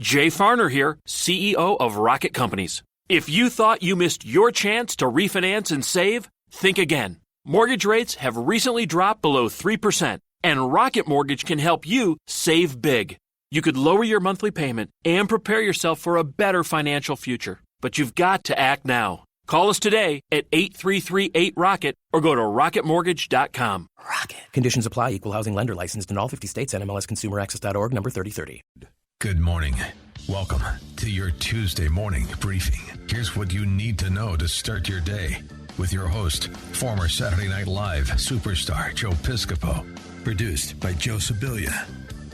Jay Farner here, CEO of Rocket Companies. If you thought you missed your chance to refinance and save, think again. Mortgage rates have recently dropped below 3%, and Rocket Mortgage can help you save big. You could lower your monthly payment and prepare yourself for a better financial future. But you've got to act now. Call us today at 833-8ROCKET or go to rocketmortgage.com. Rocket. Conditions apply. Equal housing lender licensed in all 50 states. NMLSConsumerAccess.org number 3030. Good morning. Welcome to your Tuesday morning briefing. Here's what you need to know to start your day with your host, former Saturday Night Live superstar Joe Piscopo. Produced by Joe Sibilia.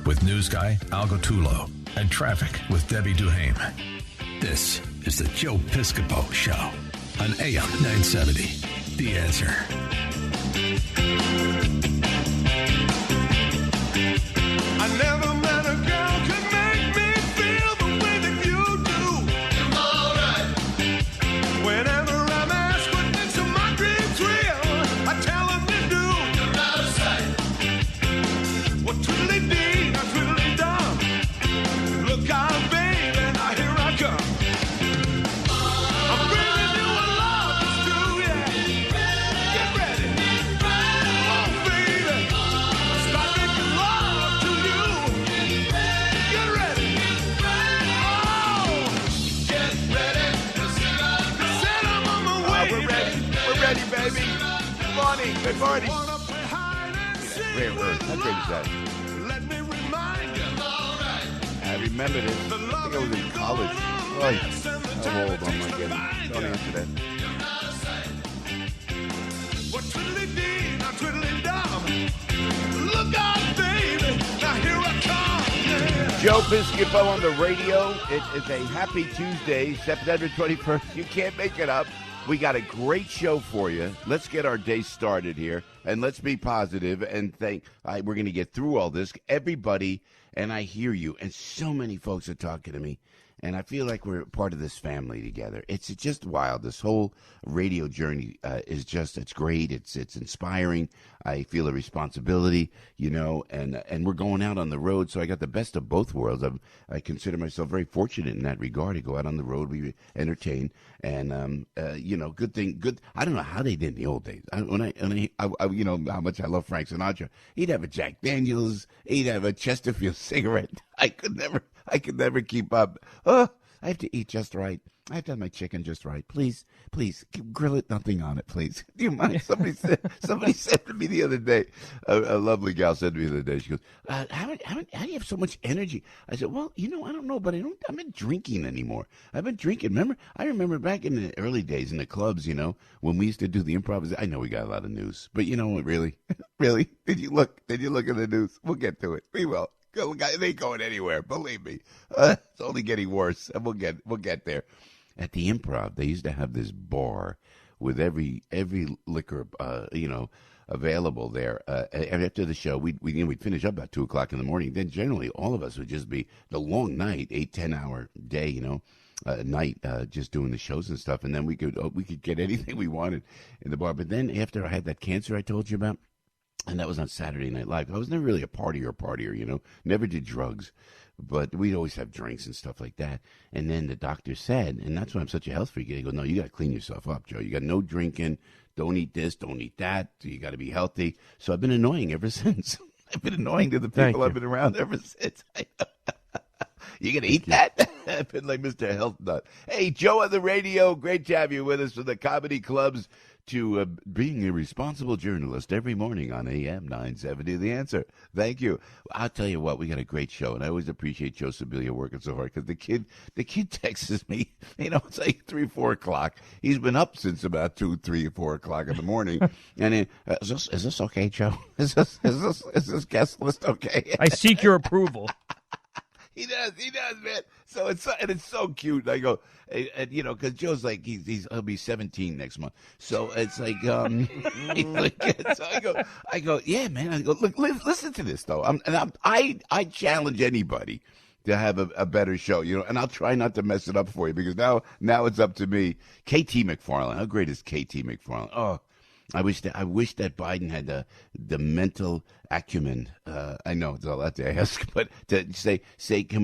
With news guy Al Gottulo and traffic with Debbie Duhame. This is the Joe Piscopo Show on AM 970. The Answer. I never met a girl could make me feel the way that you do. I'm all right. Whenever I'm asked what makes a my dreams real, I tell them to do. You're out of sight. What twiddly dee, not twiddly dum. Look out, baby, now here I come. I'm bringing you a love stew, yeah. Get ready. Oh, baby. Start making love to you. Get ready. Oh, get ready. Said I'm on my way. We're ready. We're ready, baby. Good morning. Good morning. Wanna play hide and seek Rare with Earth. How great is that? love? Let me remind you. I remember this. I think I was in college. Oh, how old am I getting? Don't answer that. What twiddly dee, not twiddly dum. Look out, baby. Now here I come. Yeah. Joe Piscopo on the radio. It is a happy Tuesday, September 21st. You can't make it up. We got a great show for you. Let's get our day started here, and let's be positive and think we're going to get through all this. Everybody, and I hear you, and so many folks are talking to me, and I feel like we're part of this family together. It's just wild. This whole radio journey is just, it's great. It's inspiring. I feel a responsibility, and we're going out on the road, so I got the best of both worlds. I consider myself very fortunate in that regard to go out on the road, we entertain, and, good thing, good. I don't know how they did in the old days. When I how much I love Frank Sinatra. He'd have a Jack Daniels, he'd have a Chesterfield cigarette. I could never keep up. Oh, I have to eat just right. I have to have my chicken just right. Please, grill it, nothing on it, please. Do you mind? Somebody said to me the other day, a lovely gal said to me the other day, she goes, how do you have so much energy? I said, well, I don't know, but I'm not drinking anymore. I've been drinking. I remember back in the early days in the clubs, when we used to do the improv. I know we got a lot of news, but you know what, really? Did you look at the news? We'll get to it. We will. It ain't going anywhere, believe me. It's only getting worse, and we'll get there. At the Improv, they used to have this bar with every liquor, available there. And after the show, we'd finish up about 2:00 in the morning. Then generally, all of us would just be the long night, 8-10 hour day, night, just doing the shows and stuff. And then we could get anything we wanted in the bar. But then after I had that cancer I told you about, and that was on Saturday Night Live. I was never really a partier, never did drugs, but we'd always have drinks and stuff like that. And then the doctor said, and that's why I'm such a health freak, they go, no, you got to clean yourself up, Joe. You got no drinking, don't eat this, don't eat that, you got to be healthy. So I've been annoying ever since. I've been annoying to the people I've been around ever since. You going to eat that? I've been like Mr. Health Nut. Hey, Joe on the radio, great to have you with us from the comedy clubs to being a responsible journalist every morning on AM 970. The Answer. Thank you. I'll tell you what, we got a great show, and I always appreciate Joe Sibilia working so hard because the kid texts me. It's like 3-4 o'clock. He's been up since about 2, 3, 4 o'clock in the morning. And then, is this okay, Joe? Is this guest list okay? I seek your approval. He does, man. So it's so cute. I go, because Joe's like he'll be 17 next month. So it's like, so I go, yeah, man. I go, look, listen to this though. I challenge anybody to have a better show, and I'll try not to mess it up for you because now it's up to me. KT McFarland, how great is KT McFarland? Oh. I wish that Biden had the mental acumen. I know it's a lot to ask, but to say, can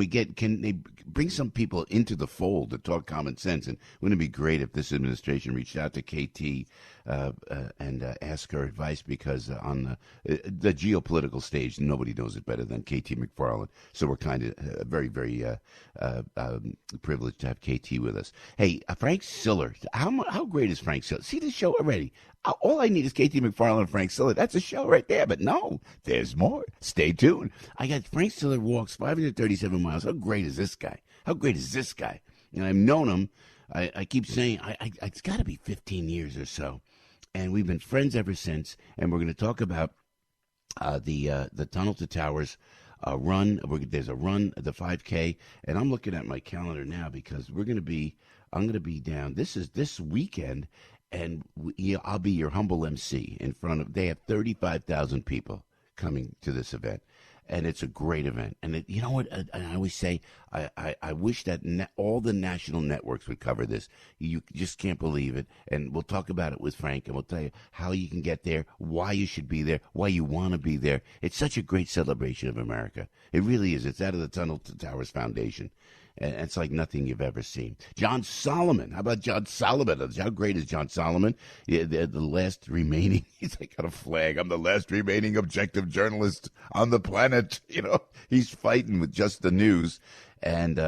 they bring some people into the fold to talk common sense? And wouldn't it be great if this administration reached out to KT and asked her advice? Because on the geopolitical stage, nobody knows it better than KT McFarland. So we're kind of very, very privileged to have KT with us. Hey, Frank Siller, how great is Frank Siller? See the show already. All I need is KT McFarland and Frank Siller. That's a show right there. But no, there's more. Stay tuned. I got Frank Siller walks 537 miles. How great is this guy? How great is this guy? And I've known him. I keep saying it's got to be 15 years or so. And we've been friends ever since. And we're going to talk about the Tunnel to Towers run. There's a run, the 5K. And I'm looking at my calendar now because I'm going to be down. This is this weekend. And I'll be your humble MC in front of. They have 35,000 people coming to this event, and it's a great event. And you know what? I always say, I wish that all the national networks would cover this. You just can't believe it. And we'll talk about it with Frank, and we'll tell you how you can get there, why you should be there, why you want to be there. It's such a great celebration of America. It really is. It's out of the Tunnel to Towers Foundation. And it's like nothing you've ever seen. John Solomon. How about John Solomon? How great is John Solomon? Yeah, the last remaining, he's like got a flag. I'm the last remaining objective journalist on the planet. You know, he's fighting with just the news. And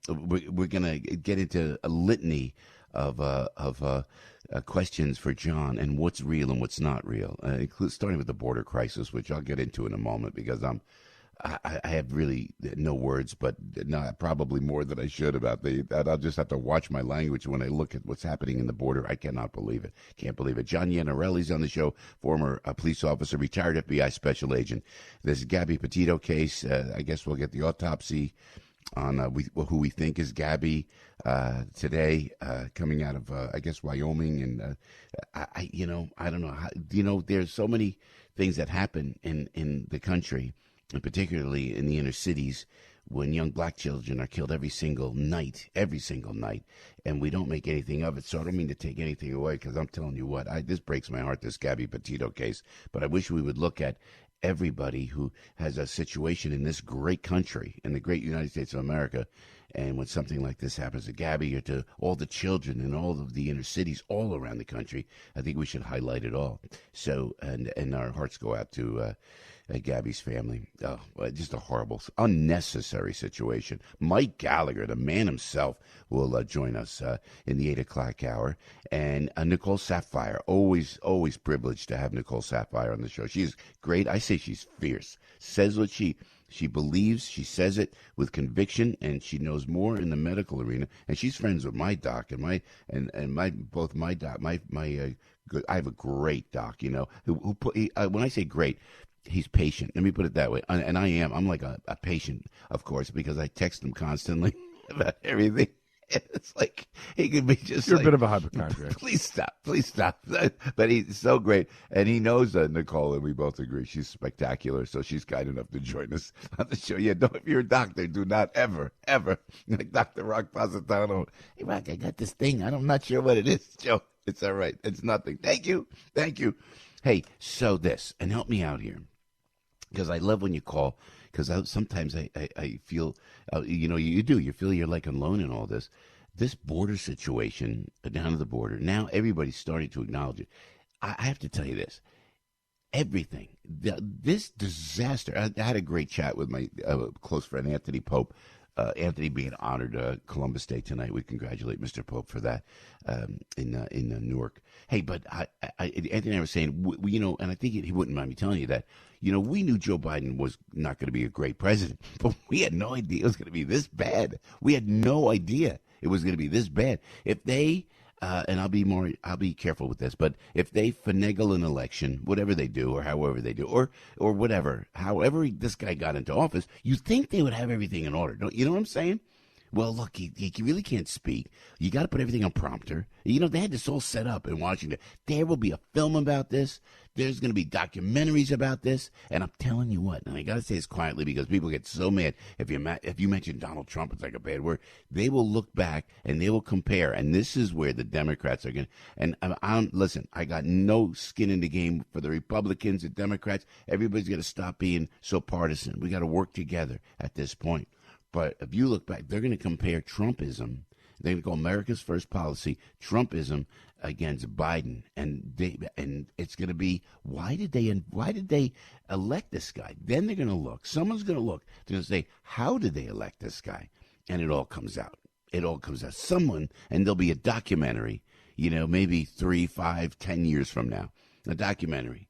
we're going to get into a litany of questions for John and what's real and what's not real, starting with the border crisis, which I'll get into in a moment because I have really no words, but probably more than I should about that. I'll just have to watch my language when I look at what's happening in the border. I cannot believe it. Can't believe it. John Iannarelli's on the show, former police officer, retired FBI special agent. This Gabby Petito case, I guess we'll get the autopsy on who we think is Gabby today, coming out of, I guess, Wyoming. And I don't know how, there's so many things that happen in the country, and particularly in the inner cities, when young black children are killed every single night, and we don't make anything of it. So I don't mean to take anything away, because I'm telling you what, this breaks my heart, this Gabby Petito case. But I wish we would look at everybody who has a situation in this great country, in the great United States of America, and when something like this happens to Gabby or to all the children in all of the inner cities all around the country, I think we should highlight it all. So, and our hearts go out to Gabby's family. Oh, just a horrible, unnecessary situation. Mike Gallagher, the man himself, will join us in the 8 o'clock hour. And Nicole Sapphire, always privileged to have Nicole Sapphire on the show. She's great. I say she's fierce. Says what she believes. She says it with conviction, and she knows more in the medical arena. And she's friends with my doc and my doc. I have a great doc. When I say great, he's patient. Let me put it that way. And I am. I'm like a patient, of course, because I text him constantly about everything. It's like he could be just. You're a bit of a hypochondriac. Please stop. But he's so great, and he knows Nicole, and we both agree she's spectacular. So she's kind enough to join us on the show. Yeah, if you're a doctor, do not ever, like Dr. Rock Positano. Hey, Rock, I got this thing. I'm not sure what it is, Joe. It's all right. It's nothing. Thank you. Hey, so this, and help me out here, because I love when you call. Because sometimes I feel, you feel you're like alone in all this. This border situation down at the border, now everybody's starting to acknowledge it. I have to tell you this. Everything, this disaster, I had a great chat with my close friend, Anthony Pope. Anthony being honored Columbus Day tonight. We congratulate Mr. Pope for that in Newark. Hey, but Anthony and I were saying, and I think he wouldn't mind me telling you that, we knew Joe Biden was not going to be a great president, but we had no idea it was going to be this bad. We had no idea it was going to be this bad. If they, and I'll be careful with this, but if they finagle an election, whatever they do, or however they do, or whatever, however this guy got into office, you think they would have everything in order. Don't you know what I'm saying? Well, look, you really can't speak. You got to put everything on prompter. You know, they had this all set up in Washington. There will be a film about this. There's going to be documentaries about this. And I'm telling you what, and I got to say this quietly because people get so mad. If you mention Donald Trump, it's like a bad word. They will look back and they will compare. And this is where the Democrats are going to. And listen, I got no skin in the game for the Republicans and Democrats. Everybody's got to stop being so partisan. We got to work together at this point. But if you look back, they're going to compare Trumpism. They're going to go America's first policy, Trumpism against Biden, and it's going to be why did they elect this guy? Then they're going to look. Someone's going to look. They're going to say, how did they elect this guy? And it all comes out. It all comes out. Someone, and there'll be a documentary. You know, maybe 3, 5, 10 years from now, a documentary.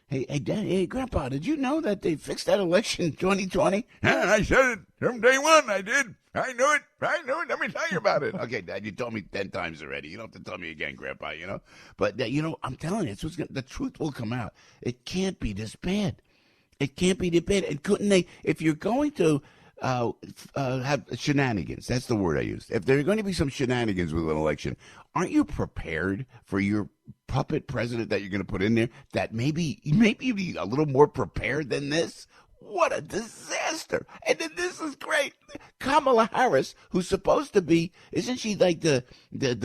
Hey, Dad, hey, Grandpa, did you know that they fixed that election in 2020? Yeah, I said it from day one. I did. I knew it. Let me tell you about it. Okay, Dad, you told me 10 times already. You don't have to tell me again, Grandpa, you know. But, I'm telling you, the truth will come out. It can't be this bad. It can't be this bad. And couldn't they, if you're going to have shenanigans, that's the word I used. If there are going to be some shenanigans with an election, aren't you prepared for your puppet president that you're going to put in there that maybe be a little more prepared than this? What a disaster. And then this is great. Kamala Harris, who's supposed to be, isn't she like the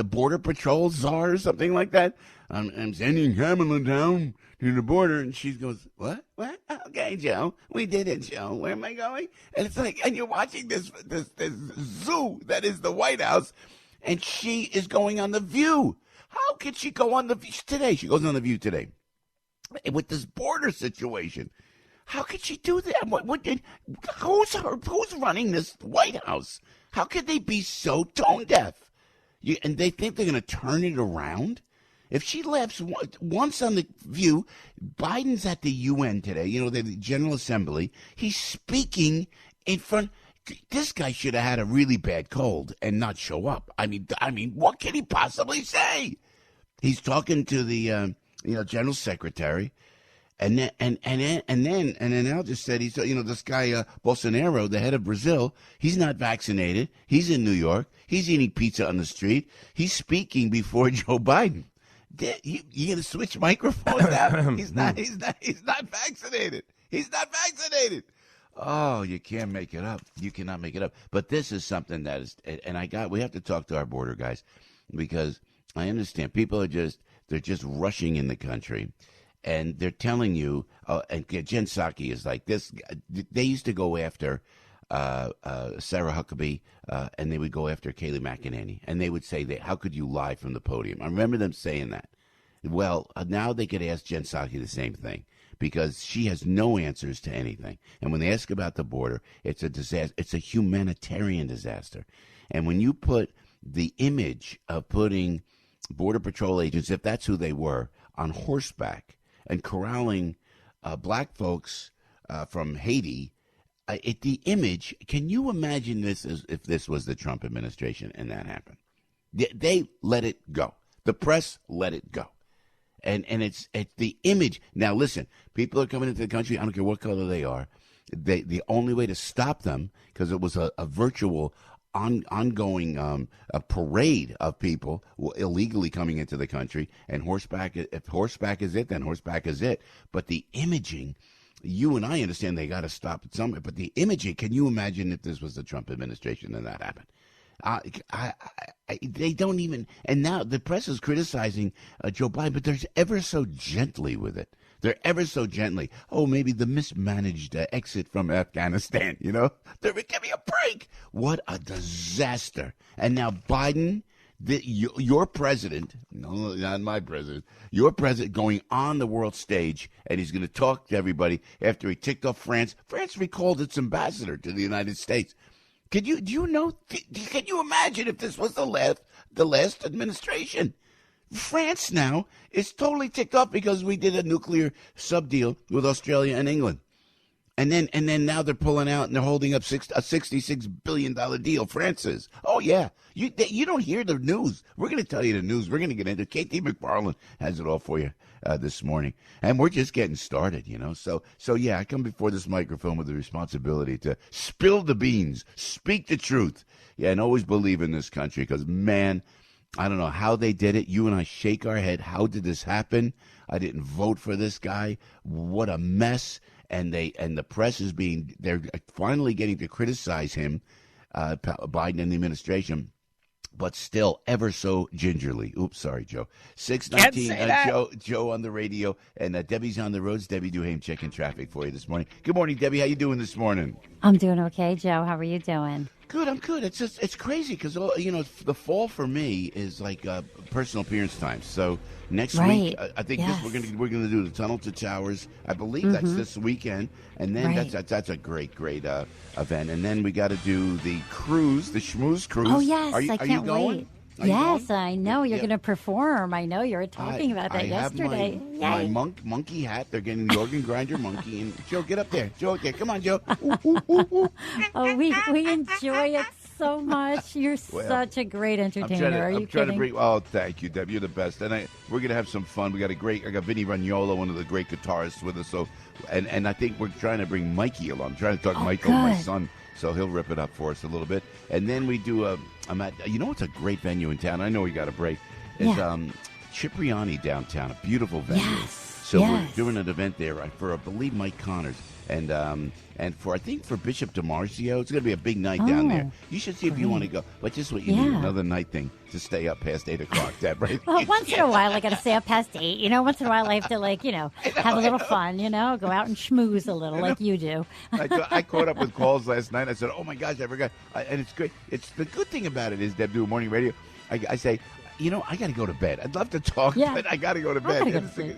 Border Patrol czar or something like that? I'm sending Kamala down to the border. And she goes, what? Okay, Joe, we did it, Joe. Where am I going? And it's like, and you're watching this zoo that is the White House, and she is going on The View. How could she go on The View today? She goes on The View today with this border situation. How could she do that? Who's running this White House? How could they be so tone deaf? And they think they're going to turn it around? If she laughs once on The View, Biden's at the UN today, the General Assembly. He's speaking in front. This guy should have had a really bad cold and not show up. I mean, what can he possibly say? He's talking to the General Secretary. And then Al just said this guy Bolsonaro, the head of Brazil, he's not vaccinated. He's in New York. He's eating pizza on the street. He's speaking before Joe Biden. You gonna switch microphones now? He's not vaccinated. He's not vaccinated. Oh, you can't make it up. You cannot make it up. But this is something that is, and we have to talk to our border guys because I understand people are just rushing in the country. And they're telling you, and Jen Psaki is like this. They used to go after Sarah Huckabee, and they would go after Kayleigh McEnany. And they would say, how could you lie from the podium? I remember them saying that. Well, now they could ask Jen Psaki the same thing because she has no answers to anything. And when they ask about the border, it's a disaster. It's a humanitarian disaster. And when you put the image of putting Border Patrol agents, if that's who they were, on horseback, and corralling black folks from Haiti, the image, can you imagine this as if this was the Trump administration and that happened? They let it go. The press let it go. And it's the image. Now, listen, people are coming into the country, I don't care what color they are. The only way to stop them, because it was a virtual ongoing a parade of people illegally coming into the country, and if horseback is it, then horseback is it. But the imaging, you and I understand they got to stop it somewhere. But the imaging, can you imagine if this was the Trump administration and that happened? They don't even, and now the press is criticizing Joe Biden, but they're ever so gently with it. They're ever so gently. Oh, maybe the mismanaged exit from Afghanistan, Give me a break. What a disaster. And now Biden, your president, no, not my president, your president going on the world stage, and he's going to talk to everybody after he ticked off France. France recalled its ambassador to the United States. Can you imagine if this was the last administration? France now is totally ticked off because we did a nuclear sub deal with Australia and England. And then now they're pulling out and they're holding up a $66 billion deal. Francis, oh yeah, you don't hear the news. We're going to tell you the news. We're going to get into it. KT McFarland has it all for you this morning, and we're just getting started. So yeah, I come before this microphone with the responsibility to spill the beans, speak the truth, and always believe in this country. Because man, I don't know how they did it. You and I shake our head. How did this happen? I didn't vote for this guy. What a mess. And the press they're finally getting to criticize him, Biden and the administration, but still ever so gingerly. Oops, sorry, Joe. 619, Joe on the radio, and Debbie's on the roads. Debbie Duhame checking traffic for you this morning. Good morning, Debbie. How you doing this morning? I'm doing okay, Joe. How are you doing? Good, I'm good. It's crazy because the fall for me is like personal appearance time. So next week, I think we're gonna do the Tunnel to Towers. I believe that's this weekend, and then that's a great event. And then we got to do the cruise, the Schmooze cruise. Oh yes, I can't wait. Yes, I know you're going to perform. I know you were talking about that yesterday. My monkey hat. They're getting the organ grinder monkey. And Joe, get up there. Joe, come on, Joe. Oh, we enjoy it so much. You're such a great entertainer. I'm trying to bring. Oh, thank you, Deb. You're the best. And we're going to have some fun. I got Vinny Ragnolo, one of the great guitarists, with us. So, and I think we're trying to bring Mikey along. I'm trying to talk Michael, my son. So he'll rip it up for us a little bit. And then we do it's a great venue in town. I know we got a break. It's Cipriani downtown, a beautiful venue. Yes. So we're doing an event there for, I believe, Mike Connors. And for Bishop DiMarzio, it's going to be a big night down there. You should see if you want to go. But just what you need, another night thing to stay up past 8 o'clock, Deb, right? Well, once in a while I got to stay up past 8. Once in a while I have to, have a little fun, go out and schmooze a little like you do. I caught up with calls last night. I said, oh, my gosh, I forgot. And it's great. It's the good thing about it is, Deb, doing morning radio, I say, I got to go to bed. I'd love to talk, but I got to go to bed.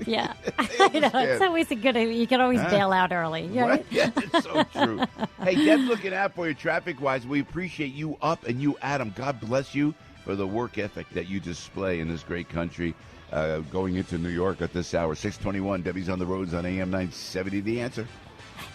Yeah. I know. It's always you can always bail out early. Right? Yeah, it's so true. Hey, Deb's looking out for you traffic-wise. We appreciate you up and you, Adam. God bless you for the work ethic that you display in this great country going into New York at this hour. 621, Debbie's on the roads on AM 970. The Answer.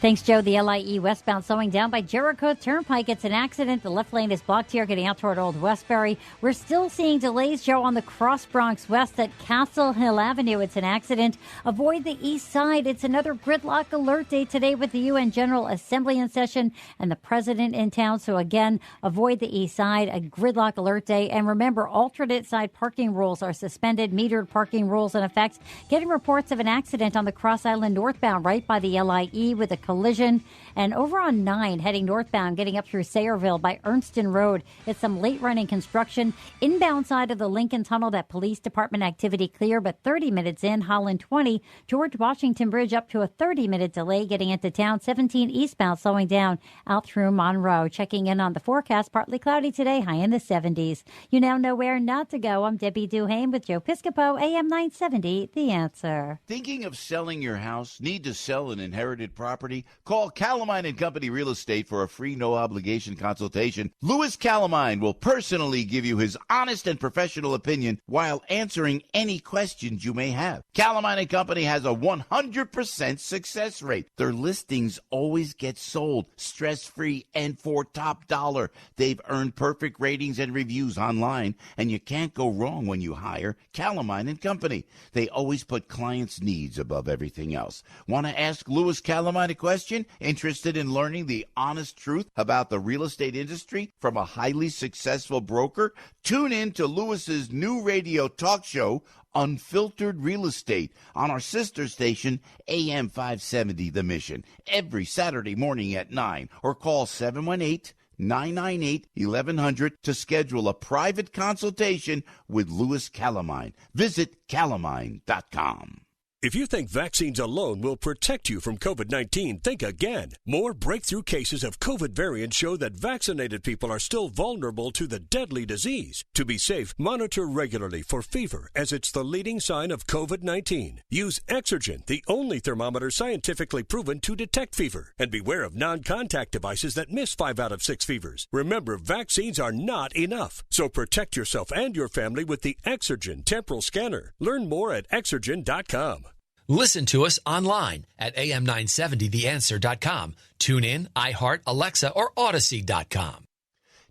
Thanks, Joe. The LIE westbound slowing down by Jericho Turnpike. It's an accident. The left lane is blocked here getting out toward Old Westbury. We're still seeing delays, Joe, on the Cross Bronx West at Castle Hill Avenue. It's an accident. Avoid the east side. It's another gridlock alert day today with the UN General Assembly in session and the president in town. So, again, avoid the east side, a gridlock alert day. And remember, alternate side parking rules are suspended, metered parking rules in effect. Getting reports of an accident on the Cross Island northbound right by the LIE with a collision. And over on 9, heading northbound, getting up through Sayreville by Ernston Road. It's some late-running construction. Inbound side of the Lincoln Tunnel, that police department activity clear, but 30 minutes in. Holland 20, George Washington Bridge up to a 30-minute delay getting into town. 17 eastbound slowing down out through Monroe. Checking in on the forecast, partly cloudy today, high in the 70s. You now know where not to go. I'm Debbie Duhame with Joe Piscopo, AM 970, The Answer. Thinking of selling your house? Need to sell an inherited property? Call Calamine & Company Real Estate for a free no-obligation consultation. Louis Calamine will personally give you his honest and professional opinion while answering any questions you may have. Calamine & Company has a 100% success rate. Their listings always get sold, stress-free, and for top dollar. They've earned perfect ratings and reviews online, and you can't go wrong when you hire Calamine & Company. They always put clients' needs above everything else. Want to ask Louis Calamine a question? Interested in learning the honest truth about the real estate industry from a highly successful broker? Tune in to Louis's new radio talk show, Unfiltered Real Estate, on our sister station, AM 570 The Mission, every Saturday morning at 9, or call 718-998-1100 to schedule a private consultation with Louis Calamine. Visit calamine.com. If you think vaccines alone will protect you from COVID-19, think again. More breakthrough cases of COVID variants show that vaccinated people are still vulnerable to the deadly disease. To be safe, monitor regularly for fever, as it's the leading sign of COVID-19. Use Exergen, the only thermometer scientifically proven to detect fever. And beware of non-contact devices that miss 5 out of 6 fevers. Remember, vaccines are not enough. So protect yourself and your family with the Exergen temporal scanner. Learn more at Exergen.com. Listen to us online at am970theanswer.com. Tune in, iHeart, Alexa, or Odyssey.com.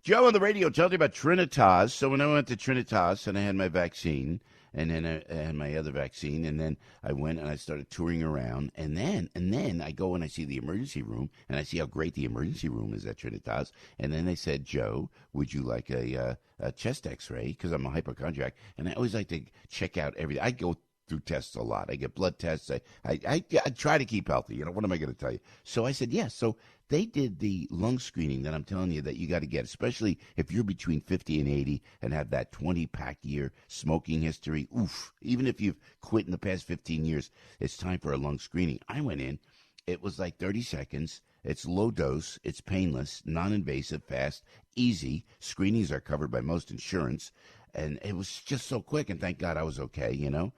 Joe on the radio told you about Trinitas. So when I went to Trinitas and I had my vaccine, and then I had my other vaccine, and then I went and I started touring around, and then I go and I see the emergency room, and I see how great the emergency room is at Trinitas, and then they said, Joe, would you like a chest X-ray? Because I'm a hypochondriac, and I always like to check out everything. I go through tests a lot. I get blood tests. I try to keep healthy. You know, what am I going to tell you? So I said, yes. So they did the lung screening that I'm telling you that you got to get, especially if you're between 50 and 80 and have that 20-pack year smoking history. Oof. Even if you've quit in the past 15 years, it's time for a lung screening. I went in. It was like 30 seconds. It's low dose. It's painless, non-invasive, fast, easy. Screenings are covered by most insurance. And it was just so quick, and thank God I was okay, you know,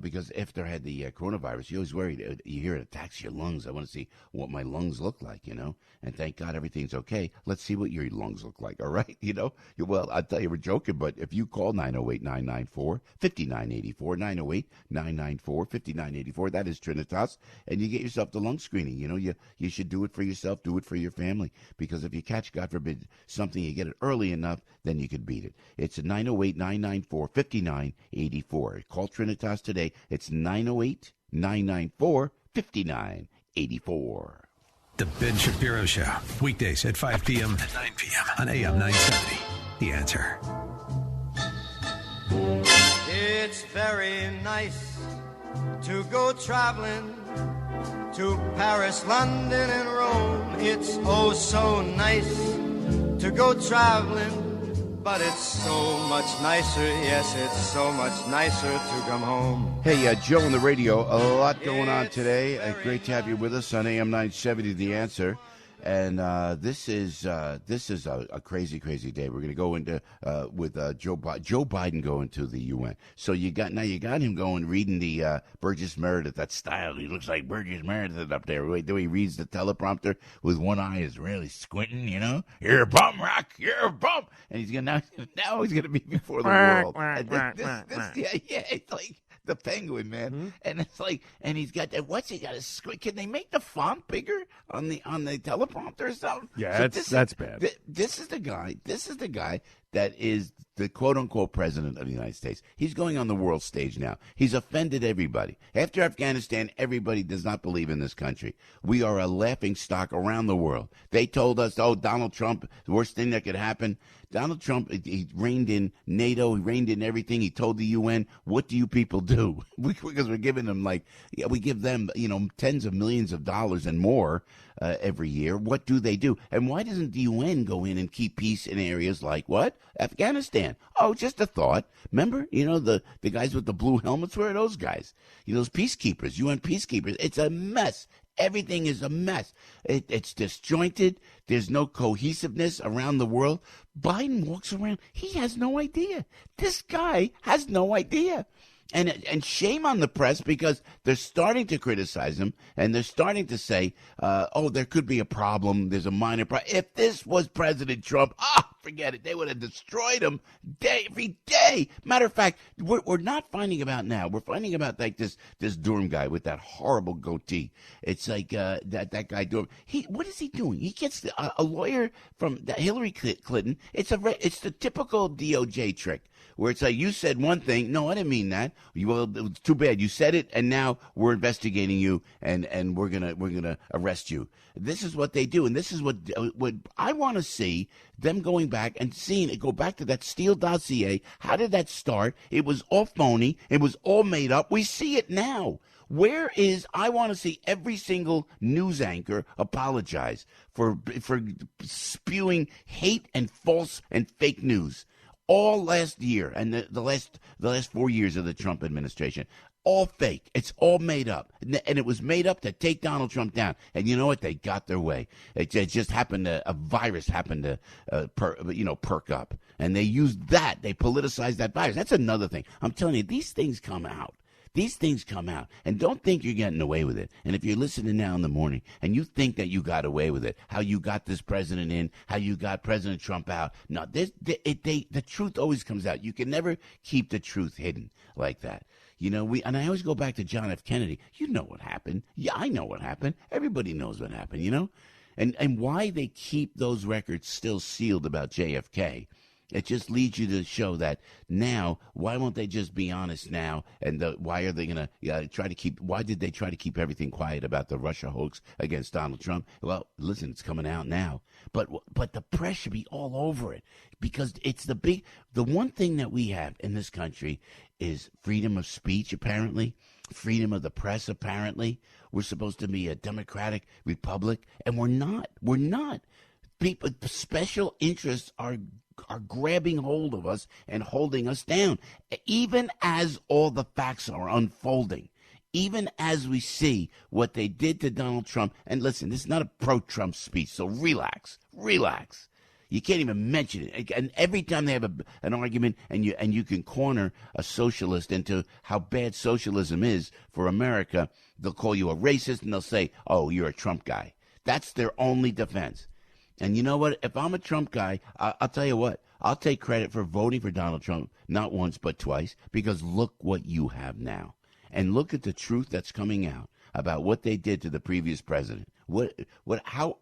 because after I had the coronavirus, you always worried. You hear it attacks your lungs. I want to see what my lungs look like, you know, and thank God everything's okay. Let's see what your lungs look like, all right? You know, well, I'll tell you, we're joking, but if you call 908-994-5984, 908-994-5984, that is Trinitas, and you get yourself the lung screening. You know, you should do it for yourself, do it for your family, because if you catch, God forbid, something, you get it early enough, then you could beat it. It's 908-994-5984. Call Trinitas today. It's 908-994-5984. The Ben Shapiro Show, weekdays at 5 p.m. and 9 p.m. on AM 970. The Answer. It's very nice to go traveling to Paris, London, and Rome. It's oh so nice to go traveling, but it's so much nicer, yes, it's so much nicer to come home. Hey, Joe on the radio. A lot going on today. Great to have you with us on AM 970, The Answer. And this is a crazy, crazy day. We're going to go into with Joe Biden going to the UN. So you got him going reading the Burgess Meredith, that style. He looks like Burgess Meredith up there. Wait, he reads the teleprompter with one eye is really squinting. You know, you're a bum, Rock. You're a bum. And he's gonna now he's gonna be before the world. It's like the Penguin, man. Mm-hmm. And it's like, and he's got that. What's he got? Can they make the font bigger on the teleprompter or something? Yeah, so that's bad. This is the guy that is the quote-unquote president of the United States. He's going on the world stage now. He's offended everybody. After Afghanistan, everybody does not believe in this country. We are a laughing stock around the world. They told us, oh, Donald Trump, the worst thing that could happen. Donald Trump, he reined in NATO, he reined in everything. He told the UN, what do you people do? Because we're giving them we give them, tens of millions of dollars and more every year. What do they do? And why doesn't the UN go in and keep peace in areas like what? Afghanistan. Oh, just a thought. Remember, the guys with the blue helmets? Where are those guys? Those peacekeepers, UN peacekeepers. It's a mess. Everything is a mess. It's disjointed. There's no cohesiveness around the world. Biden walks around. He has no idea. This guy has no idea. And shame on the press, because they're starting to criticize him, and they're starting to say, there could be a problem. There's a minor problem. If this was President Trump, forget it. They would have destroyed him every day. Matter of fact, we're not finding about now. We're finding about like this Durham guy with that horrible goatee. It's like that guy Durham. What is he doing? He gets a lawyer from Hillary Clinton. It's the typical DOJ trick, where it's like, you said one thing. No, I didn't mean that. Well, it's too bad. You said it, and now we're investigating you, and we're gonna arrest you. This is what they do, and this is what I want to see, them going back and seeing it. Go back to that Steele dossier. How did that start? It was all phony. It was all made up. We see it now. I want to see every single news anchor apologize for spewing hate and false and fake news. All last year and the last 4 years of the Trump administration, all fake. It's all made up, and it was made up to take Donald Trump down. And you know what? They got their way. It just happened a virus happened to perk up, and they used that. They politicized that virus. That's another thing. I'm telling you, these things come out. These things come out, and don't think you're getting away with it. And if you're listening now in the morning and you think that you got away with it, how you got this president in, how you got President Trump out, no, the truth always comes out. You can never keep the truth hidden like that. You know, and I always go back to John F. Kennedy. You know what happened. Yeah, I know what happened. Everybody knows what happened, you know? And why they keep those records still sealed about JFK, it just leads you to show that now, why won't they just be honest now? And why are they going to try to keep, why did they try to keep everything quiet about the Russia hoax against Donald Trump? Well, listen, it's coming out now. But the press should be all over it, because it's the one thing that we have in this country is freedom of speech, apparently, freedom of the press, apparently. We're supposed to be a democratic republic, and we're not. We're not. People, special interests are grabbing hold of us and holding us down, even as all the facts are unfolding, even as we see what they did to Donald Trump. And listen, this is not a pro-Trump speech, so relax. You can't even mention it. And every time they have an argument, and you can corner a socialist into how bad socialism is for America, they'll call you a racist, and they'll say, oh, you're a Trump guy. That's their only defense. And you know what? If I'm a Trump guy, I'll tell you what. I'll take credit for voting for Donald Trump, not once but twice, because look what you have now. And look at the truth that's coming out about what they did to the previous president. How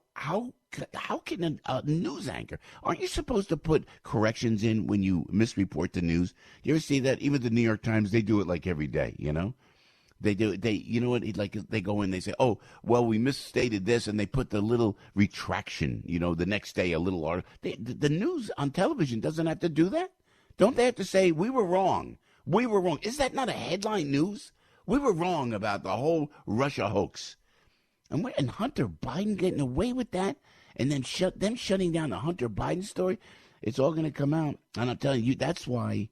can a news anchor, aren't you supposed to put corrections in when you misreport the news? You ever see that? Even the New York Times, they do it like every day, you know? They do. You know what? Like they go in, they say, "Oh, well, we misstated this," and they put the little retraction. You know, the next day, a little article. The news on television doesn't have to do that. Don't they have to say we were wrong? We were wrong. Is that not a headline news? We were wrong about the whole Russia hoax, and Hunter Biden getting away with that, and then shutting down the Hunter Biden story. It's all going to come out, and I'm telling you, that's why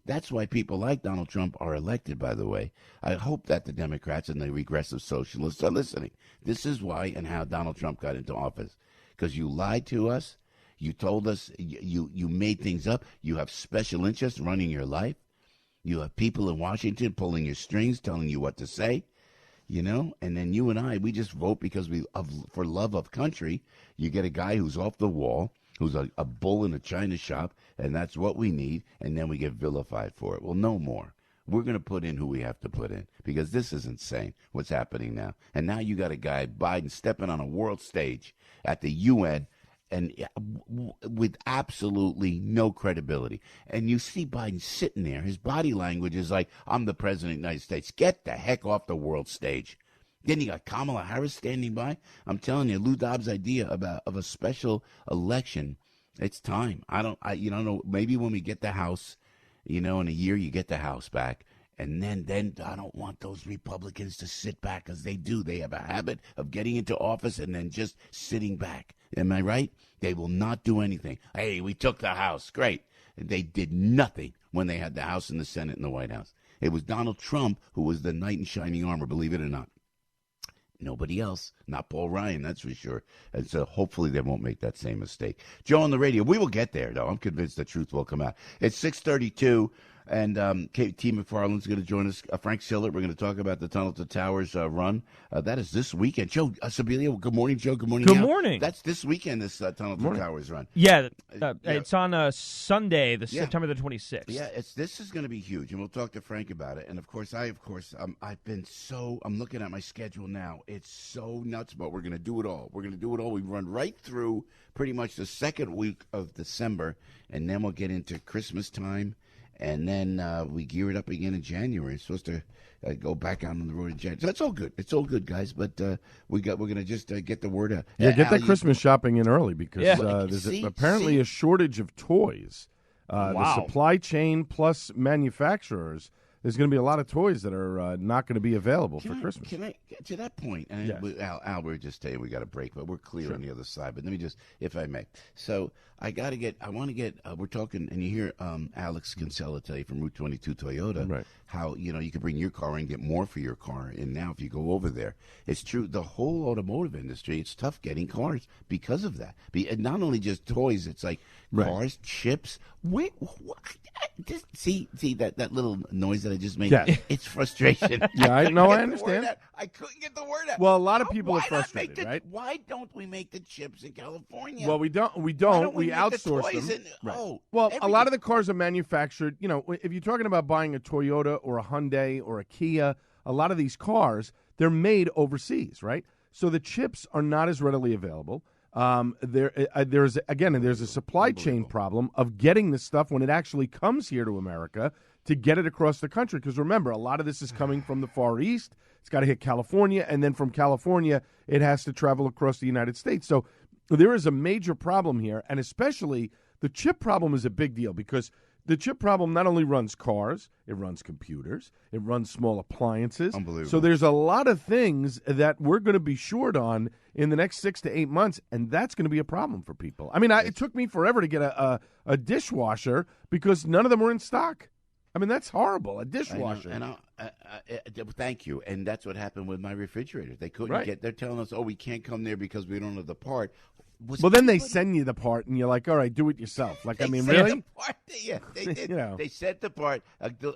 people like Donald Trump are elected, by the way. I hope that the Democrats and the regressive socialists are listening. This is why and how Donald Trump got into office, because you lied to us. You told us, you made things up. You have special interests running your life. You have people in Washington pulling your strings, telling you what to say, you know, and then you and I, we just vote because for love of country. You get a guy who's off the wall, who's a bull in a china shop, and that's what we need, and then we get vilified for it. Well, no more. We're going to put in who we have to put in, because this is insane what's happening now. And now you got a guy, Biden, stepping on a world stage at the UN and with absolutely no credibility. And you see Biden sitting there. His body language is like, I'm the president of the United States. Get the heck off the world stage. Then you got Kamala Harris standing by. I'm telling you, Lou Dobbs' idea of a special election, it's time. I don't know. Maybe when we get the House, you know, in a year you get the House back, and then I don't want those Republicans to sit back, because they do. They have a habit of getting into office and then just sitting back. Am I right? They will not do anything. Hey, we took the House. Great. They did nothing when they had the House and the Senate and the White House. It was Donald Trump who was the knight in shining armor, believe it or not. Nobody else, not Paul Ryan, that's for sure. And so hopefully they won't make that same mistake. Joe on the radio, we will get there, though. I'm convinced the truth will come out. It's 6:32, and T. McFarland's going to join us. Frank Sillett, we're going to talk about the Tunnel to Towers run. That is this weekend. Joe Sibilia, good morning, Joe. Good morning. Good morning. That's this weekend, this Tunnel to Towers run. Yeah, it's on Sunday, September the 26th. Yeah, this is going to be huge, and we'll talk to Frank about it. And of course, I'm looking at my schedule now. It's so nuts, but we're going to do it all. We run right through pretty much the second week of December, and then we'll get into Christmas time. And then we gear it up again in January. It's supposed to go back out on the road in January. So it's all good. It's all good, guys. But we're going to just get the word out. Yeah, get that Christmas shopping in early, because there's apparently a shortage of toys. Wow. The supply chain plus manufacturers, there's going to be a lot of toys that are not going to be available for Christmas. Can I get to that point? And Yes. Al, we're just saying we got a break, but we're clear on the other side. But let me just, if I may. So we're talking, and you hear Alex Kinsella today from Route 22 Toyota, right, how, you can bring your car and get more for your car. And now if you go over there, it's true. The whole automotive industry, it's tough getting cars because of that. Not only just toys, it's like cars, chips. Just see that little noise that I just made? Yes. It's frustration. Yeah, I understand. I couldn't get the word out. Well, a lot of people are frustrated, right? Why don't we make the chips in California? Well, we don't. We outsource them. Right. Well, a lot of the cars are manufactured. If you're talking about buying a Toyota or a Hyundai or a Kia, a lot of these cars, they're made overseas, right? So the chips are not as readily available. There's a supply chain problem of getting this stuff when it actually comes here to America to get it across the country. Because remember, a lot of this is coming from the Far East. It's got to hit California, and then from California, it has to travel across the United States. So there is a major problem here, and especially the chip problem is a big deal because the chip problem not only runs cars, it runs computers, it runs small appliances. Unbelievable. So there's a lot of things that we're going to be short on in the next 6 to 8 months, and that's going to be a problem for people. I mean, it took me forever to get a dishwasher because none of them were in stock. I mean, that's horrible, a dishwasher. Thank you. And that's what happened with my refrigerator. They couldn't get, they're telling us, we can't come there because we don't have the part. Well, then they send you the part, and you're like, all right, do it yourself. Like, I mean, really? The part. Yeah, they did. They sent the part.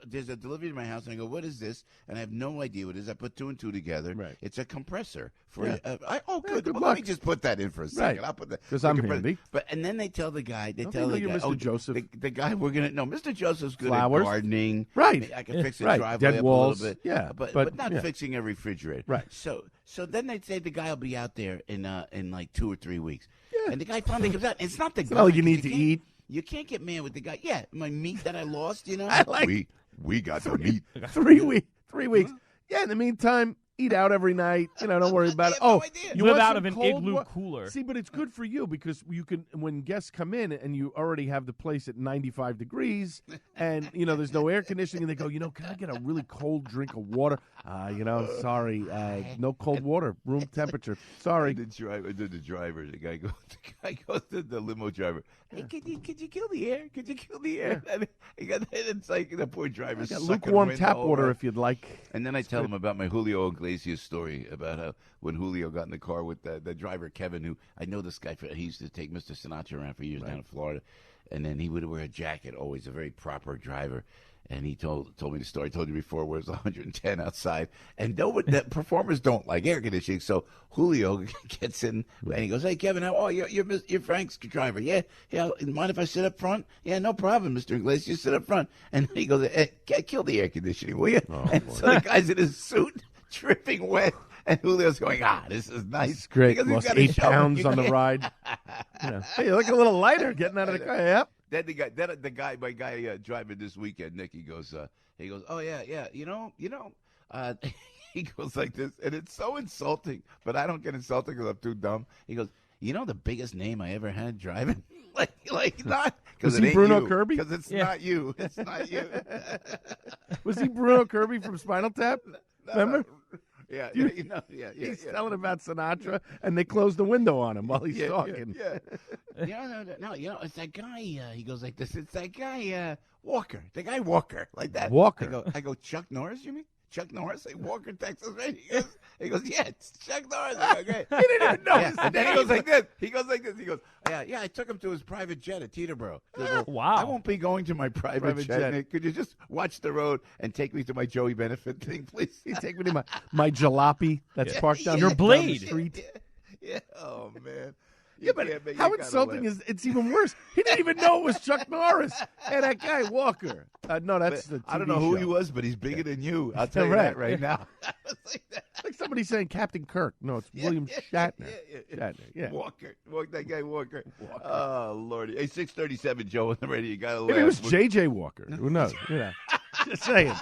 There's a delivery to my house, and I go, what is this? And I have no idea what it is. I put 2 and 2 together. Right. It's a compressor. Good. Good Good Let me just put that in for a second. Right. I'll put that. Because I'm handy. And then they tell the guy, you're Mr. Joseph. The guy, Mr. Joseph's good Flowers. at gardening. Right. I can fix the Right. driveway Dead up walls. a little bit. Yeah. But not fixing a refrigerator. Right. So then they say the guy will be out there in like 2 or 3 weeks. Yeah. And the guy finally comes out. It's not the guy. All you need to eat. You can't get mad with the guy. Yeah, my meat that I lost, We got the meat. 3 weeks. 3 weeks. Yeah, in the meantime, eat out every night. Don't worry about it. You live out of an igloo cooler. See, but it's good for you because you can, when guests come in and you already have the place at 95 degrees and, there's no air conditioning, and they go, can I get a really cold drink of water? Sorry, no cold water, room temperature. Sorry. The driver, the guy goes to the limo driver. Hey, could you kill the air? Could you kill the air? I mean, it's like the poor driver's lukewarm tap water if you'd like. And then I tell him about my Julio Iglesias story about how when Julio got in the car with the driver, Kevin, who I know this guy, he used to take Mr. Sinatra around for years down in Florida. And then he would wear a jacket, always a very proper driver. And he told me the story I told you before where it was 110 outside. And the performers don't like air conditioning. So Julio gets in and he goes, hey, Kevin, you're Frank's driver. Yeah, mind if I sit up front? Yeah, no problem, Mr. Iglesias. You sit up front. And he goes, hey, kill the air conditioning, will you? So the guy's in his suit, dripping wet. And Julio's going, this is nice. It's great. Lost 8 pounds on the ride. Hey, you look a little lighter getting out of the car. Yep. Then my guy driving this weekend, Nick, he goes, oh yeah, he goes like this, and it's so insulting, but I don't get insulted because I'm too dumb. He goes, the biggest name I ever had driving, like not because it ain't Bruno Kirby? Because it's not you, it's not you. Was he Bruno Kirby from Spinal Tap? Remember? Yeah, He's telling about Sinatra, and they close the window on him while he's talking. No, it's that guy. He goes like this. It's that guy Walker. The guy Walker, like that. Walker. I go. Chuck Norris. You mean Chuck Norris? Like Walker, Texas, right? He goes. Yeah, it's Chuck Norris. I go, okay. He didn't even know. And then he goes like this. He goes, yeah. I took him to his private jet at Teterboro. Wow. I won't be going to my private jet. Nick. Could you just watch the road and take me to my Joey Benefit thing, please? You take me to my jalopy that's parked down your down Blade. the street. Yeah. Oh man. Yeah, but how insulting is it's even worse. He didn't even know it was Chuck Norris. And that guy, Walker. No, that's the TV I don't know who show. he was, but he's bigger than you. I'll tell you that right now. Like somebody saying Captain Kirk. No, it's William Shatner. Yeah. Walker. That guy Walker. Oh, Lordy. Hey, 637, Joe, on the radio. You got to laugh. Maybe it was J.J. Walker. Who knows? Just saying.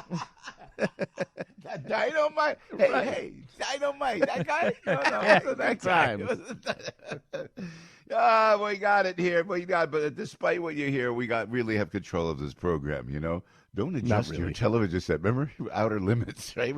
That Dynamite. Hey, Dynamite. That guy? No, it wasn't that guy. We got it here. But despite what you hear, we really have control of this program, Don't adjust your television set. Remember? Outer Limits, right?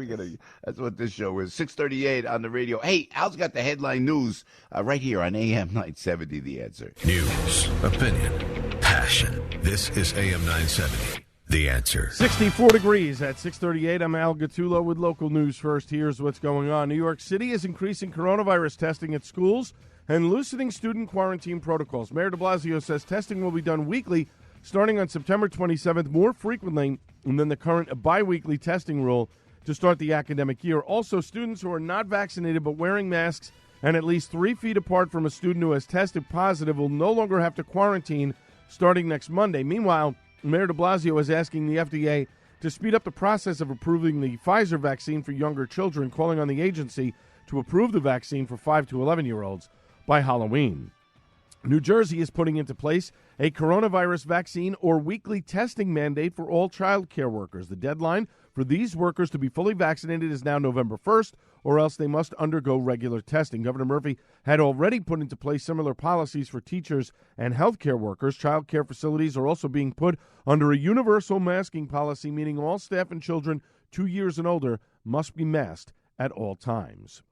That's what this show is. 638 on the radio. Hey, Al's got the headline news right here on AM 970, The Answer. News, opinion, passion. This is AM 970. The Answer. 64 degrees at 638. I'm Al Gattullo with local news first. Here's what's going on. New York City is increasing coronavirus testing at schools and loosening student quarantine protocols. Mayor de Blasio says testing will be done weekly starting on September 27th, more frequently than the current biweekly testing rule to start the academic year. Also, students who are not vaccinated but wearing masks and at least 3 feet apart from a student who has tested positive will no longer have to quarantine starting next Monday. Meanwhile, Mayor de Blasio is asking the FDA to speed up the process of approving the Pfizer vaccine for younger children, calling on the agency to approve the vaccine for 5 to 11-year-olds by Halloween. New Jersey is putting into place a coronavirus vaccine or weekly testing mandate for all child care workers. The deadline for these workers to be fully vaccinated is now November 1st, or else they must undergo regular testing. Governor Murphy had already put into place similar policies for teachers and health care workers. Child care facilities are also being put under a universal masking policy, meaning all staff and children 2 years and older must be masked at all times.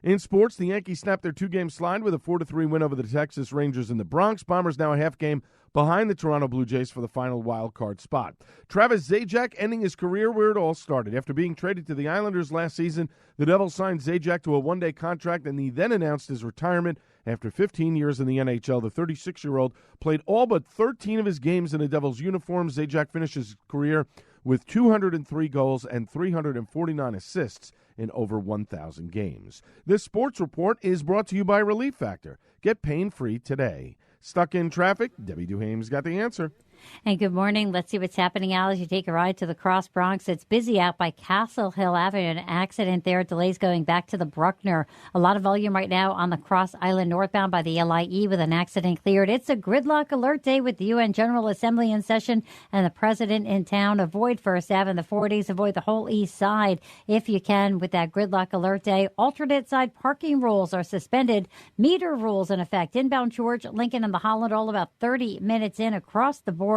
In sports, the Yankees snapped their 2-game slide with a 4-3 win over the Texas Rangers in the Bronx. Bombers now a half game behind the Toronto Blue Jays for the final wild card spot. Travis Zajac ending his career where it all started. After being traded to the Islanders last season, the Devils signed Zajac to a one-day contract, and he then announced his retirement after 15 years in the NHL. The 36-year-old played all but 13 of his games in a Devils uniform. Zajac finished his career with 203 goals and 349 assists in over 1,000 games. This sports report is brought to you by Relief Factor. Get pain-free today. Stuck in traffic? Debbie Duhame's got the answer. And good morning. Let's see what's happening out as you take a ride to the Cross Bronx. It's busy out by Castle Hill Avenue. An accident there. Delays going back to the Bruckner. A lot of volume right now on the Cross Island northbound by the LIE with an accident cleared. It's a gridlock alert day with the UN General Assembly in session and the president in town. Avoid First Ave in the 40s. Avoid the whole east side if you can with that gridlock alert day. Alternate side parking rules are suspended. Meter rules in effect. Inbound George, Lincoln, and the Holland all about 30 minutes in across the board.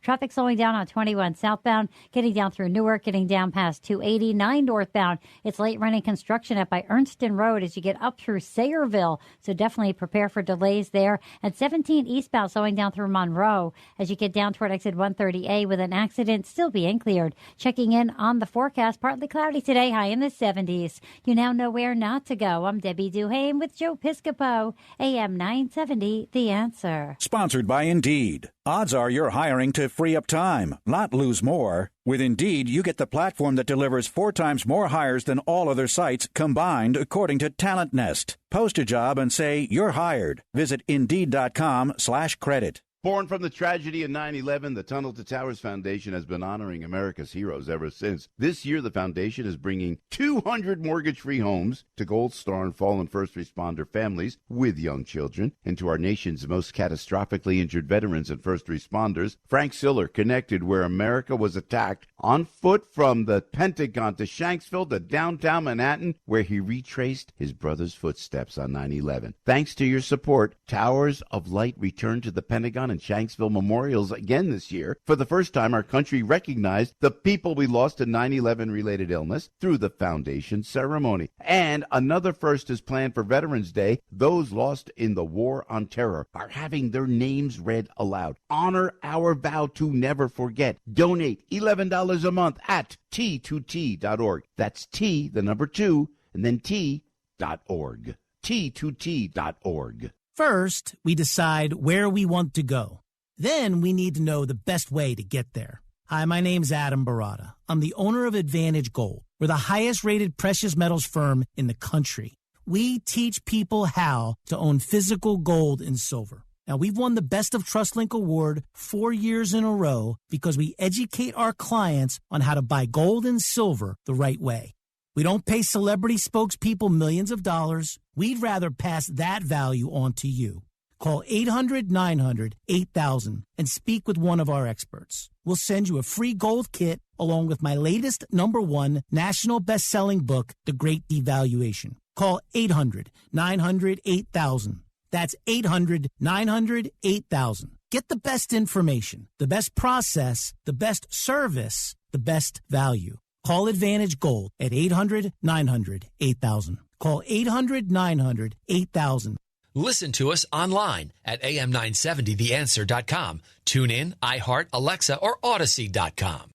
Traffic slowing down on 21 southbound, getting down through Newark, getting down past 289 northbound. It's late running construction up by Ernston Road as you get up through Sayreville, so definitely prepare for delays there. And 17 eastbound slowing down through Monroe as you get down toward exit 130A with an accident still being cleared. Checking in on the forecast, partly cloudy today, high in the 70s. You now know where not to go. I'm Debbie Duhame with Joe Piscopo, AM 970, The Answer. Sponsored by Indeed. Odds are you're hiring to free up time, not lose more. With Indeed, you get the platform that delivers 4 times more hires than all other sites combined, according to Talent Nest. Post a job and say you're hired. Visit Indeed.com/credit. Born from the tragedy of 9/11, the Tunnel to Towers Foundation has been honoring America's heroes ever since. This year, the foundation is bringing 200 mortgage-free homes to Gold Star and fallen first responder families with young children, and to our nation's most catastrophically injured veterans and first responders. Frank Siller connected where America was attacked on foot from the Pentagon to Shanksville to downtown Manhattan, where he retraced his brother's footsteps on 9/11. Thanks to your support, Towers of Light returned to the Pentagon and Shanksville memorials again this year. For the first time, our country recognized the people we lost to 9/11 related illness through the foundation ceremony. And another first is planned for Veterans Day. Those lost in the War on Terror are having their names read aloud. Honor our vow to never forget. Donate $11 a month at T2T.org. That's T, the number 2, and then T.org. T2T.org. First, we decide where we want to go. Then we need to know the best way to get there. Hi, my name's Adam Barada. I'm the owner of Advantage Gold. We're the highest-rated precious metals firm in the country. We teach people how to own physical gold and silver. Now, we've won the Best of TrustLink Award 4 years in a row because we educate our clients on how to buy gold and silver the right way. We don't pay celebrity spokespeople millions of dollars. We'd rather pass that value on to you. Call 800-900-8000 and speak with one of our experts. We'll send you a free gold kit along with my latest #1 national best-selling book, The Great Devaluation. Call 800-900-8000. That's 800-900-8000. Get the best information, the best process, the best service, the best value. Call Advantage Gold at 800-900-8000. Call 800-900-8000. Listen to us online at am970theanswer.com. Tune in, iHeart, Alexa, or Odyssey.com.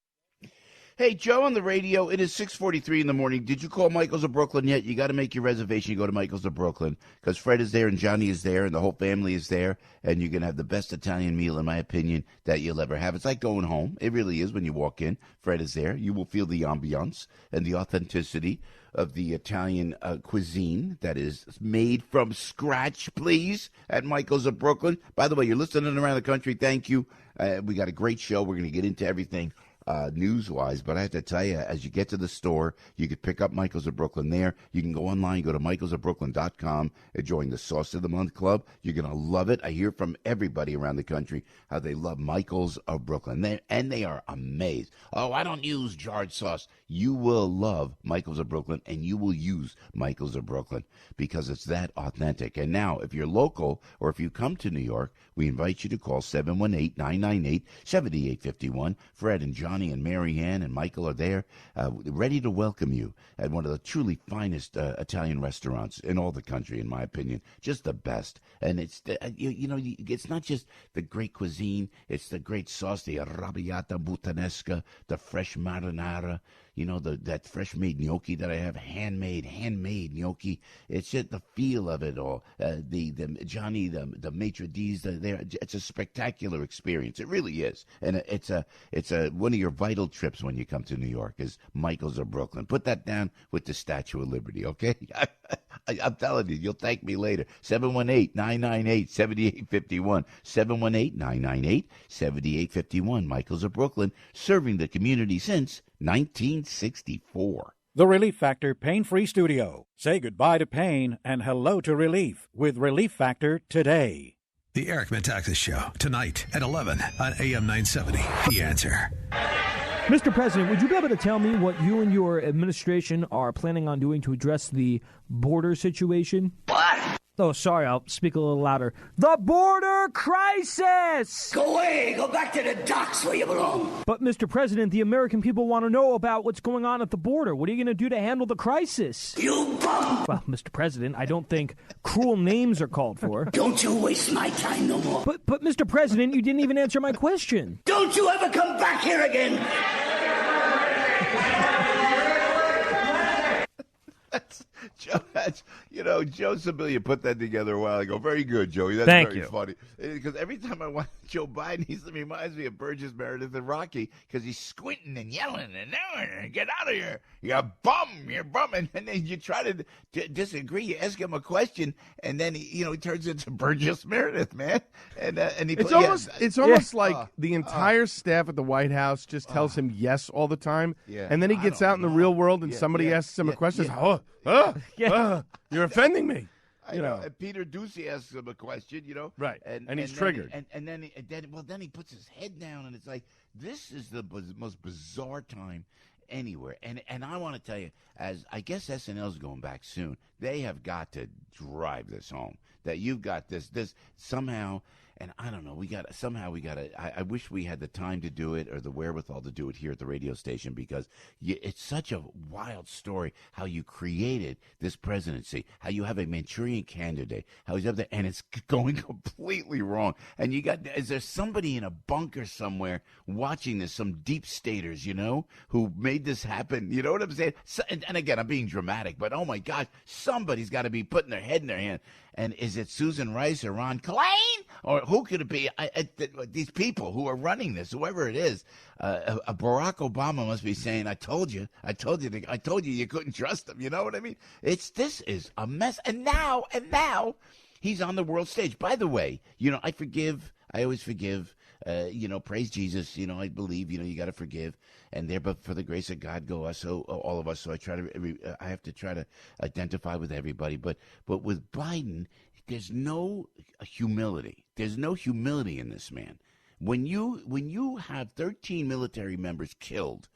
Hey, Joe on the radio. It is 6:43 in the morning. Did you call Michael's of Brooklyn yet? You got to make your reservation. You go to Michael's of Brooklyn because Fred is there and Johnny is there and the whole family is there. And you're going to have the best Italian meal, in my opinion, that you'll ever have. It's like going home. It really is when you walk in. Fred is there. You will feel the ambiance and the authenticity of the Italian cuisine that is made from scratch, please, at Michael's of Brooklyn. By the way, you're listening around the country. Thank you. We got a great show. We're going to get into everything news-wise, but I have to tell you, as you get to the store, you can pick up Michael's of Brooklyn there. You can go online, go to michaelsofbrooklyn.com and join the Sauce of the Month Club. You're going to love it. I hear from everybody around the country how they love Michael's of Brooklyn, they are amazed. Oh, I don't use jarred sauce. You will love Michael's of Brooklyn, and you will use Michael's of Brooklyn because it's that authentic. And now, if you're local or if you come to New York, we invite you to call 718-998-7851. Fred and Johnny and Mary Ann and Michael are there, ready to welcome you at one of the truly finest Italian restaurants in all the country, in my opinion. Just the best. And it's, it's not just the great cuisine, it's the great sauce, the arrabbiata puttanesca, the fresh marinara, that fresh-made gnocchi that I have, handmade gnocchi. It's just the feel of it all. The Johnny, the maitre d's, it's a spectacular experience. It really is. And it's one of your vital trips when you come to New York is Michael's of Brooklyn. Put that down with the Statue of Liberty, okay? I'm telling you, you'll thank me later. 718-998-7851. 718-998-7851. Michael's of Brooklyn, serving the community since 1964. The Relief Factor Pain-Free Studio. Say goodbye to pain and hello to relief with Relief Factor today. The Eric Metaxas Show, tonight at 11 on AM 970. The Answer. Mr. President, would you be able to tell me what you and your administration are planning on doing to address the border situation? What? Oh, sorry, I'll speak a little louder. The border crisis! Go away! Go back to the docks where you belong! But, Mr. President, the American people want to know about what's going on at the border. What are you going to do to handle the crisis? You bum! Well, Mr. President, I don't think cruel names are called for. Don't you waste my time no more. But, Mr. President, you didn't even answer my question. Don't you ever come back here again! Joe Sibilia put that together a while ago. Very good, Joey. That's Thank very you. funny. Because every time I watch Joe Biden, he reminds me of Burgess Meredith and Rocky because he's squinting and yelling and get out of here. You're a bum. You're a bum. And then you try to disagree. You ask him a question, and then he turns into Burgess Meredith, man. And he it's almost like the entire staff at the White House just tells him yes all the time. Yeah. And then he gets out in the real world and somebody asks him a question. You're offending me. And Peter Ducey asks him a question, Right. And he's triggered. Then he puts his head down, and it's like, this is the most bizarre time anywhere. And I want to tell you, as I guess SNL's going back soon, they have got to drive this home, that you've got this somehow. And I don't know, we got to, I wish we had the time to do it or the wherewithal to do it here at the radio station because it's such a wild story how you created this presidency, how you have a Manchurian candidate, how he's up there, and it's going completely wrong. And is there somebody in a bunker somewhere watching this, some deep staters, who made this happen? You know what I'm saying? And again, I'm being dramatic, but oh my gosh, somebody's got to be putting their head in their hand. And is it Susan Rice or Ron Klain? Or who could it be? These people who are running this, whoever it is, Barack Obama must be saying, I told you you couldn't trust him. You know what I mean? This is a mess. And now he's on the world stage. By the way, I always forgive. Praise Jesus. I believe. You got to forgive, and there, but for the grace of God, go us. So all of us. So I have to try to identify with everybody. But with Biden, there's no humility. There's no humility in this man. When you have 13 military members killed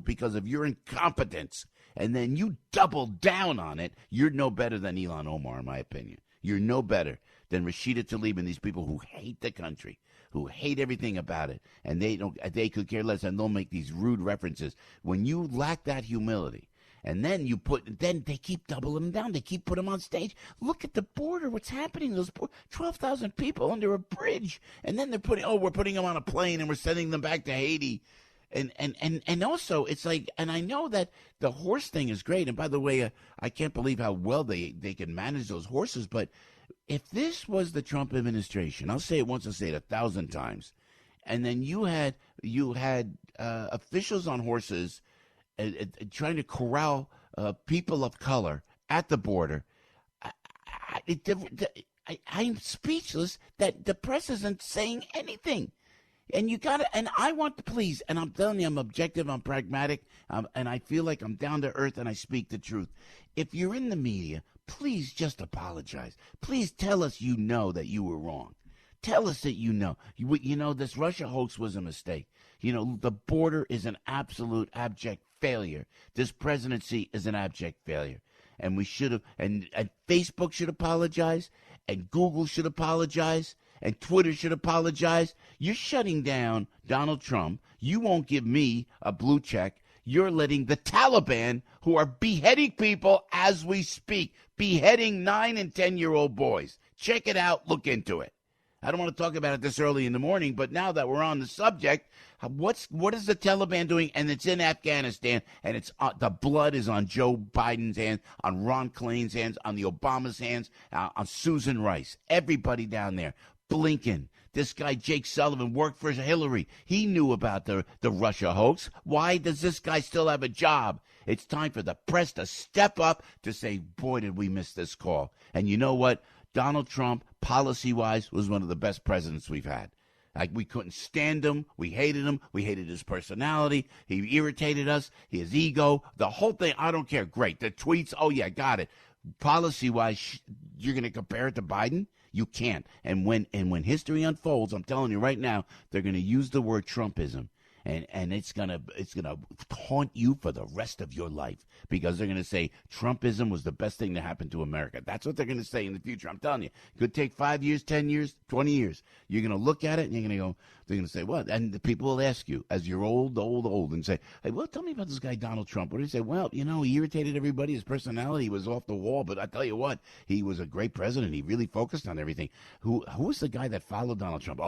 because of your incompetence, and then you double down on it, you're no better than Ilhan Omar, in my opinion. You're no better than Rashida Tlaib and these people who hate the country, who hate everything about it, and they could care less, and they'll make these rude references. When you lack that humility, and then then they keep doubling them down. They keep putting them on stage. Look at the border. What's happening? Those 12,000 people under a bridge, and then we're putting them on a plane and we're sending them back to Haiti. And also, it's like, and I know that the horse thing is great. And by the way, I can't believe how well they can manage those horses. But if this was the Trump administration, I'll say it once and say it 1,000 times, and then you had officials on horses trying to corral people of color at the border, I'm speechless that the press isn't saying anything. And you got to, and I want to please, and I'm telling you, I'm objective, I'm pragmatic, and I feel like I'm down to earth and I speak the truth. If you're in the media, please just apologize. Please tell us you know that you were wrong. Tell us that you know. You know, this Russia hoax was a mistake. You know, the border is an absolute abject failure. This presidency is an abject failure. And we should have, and Facebook should apologize, and Google should apologize, and Twitter should apologize. You're shutting down Donald Trump. You won't give me a blue check. You're letting the Taliban, who are beheading people as we speak, beheading 9 and 10-year-old boys. Check it out. Look into it. I don't want to talk about it this early in the morning, but now that we're on the subject, what is the Taliban doing? And it's in Afghanistan, and it's the blood is on Joe Biden's hands, on Ron Klain's hands, on the Obama's hands, on Susan Rice, everybody down there. Blinken, this guy Jake Sullivan worked for Hillary. He knew about the Russia hoax. Why does this guy still have a job? It's time for the press to step up to say, boy, did we miss this call. And you know what? Donald Trump, policy-wise, was one of the best presidents we've had. Like, we couldn't stand him. We hated him. We hated his personality. He irritated us. His ego. The whole thing, I don't care. Great. The tweets, oh, yeah, got it. Policy-wise, you're going to compare it to Biden? You can't. And when history unfolds, I'm telling you right now, they're going to use the word Trumpism. And it's gonna haunt you for the rest of your life, because they're gonna say Trumpism was the best thing to happen to America. That's what they're gonna say in the future. I'm telling you, it could take 5 years, 10 years, 20 years. You're gonna look at it and you're gonna go. They're gonna say what? And the people will ask you as you're old, and say, "Hey, well, tell me about this guy Donald Trump." What do you say? Well, you know, he irritated everybody. His personality was off the wall. But I tell you what, he was a great president. He really focused on everything. Who was the guy that followed Donald Trump?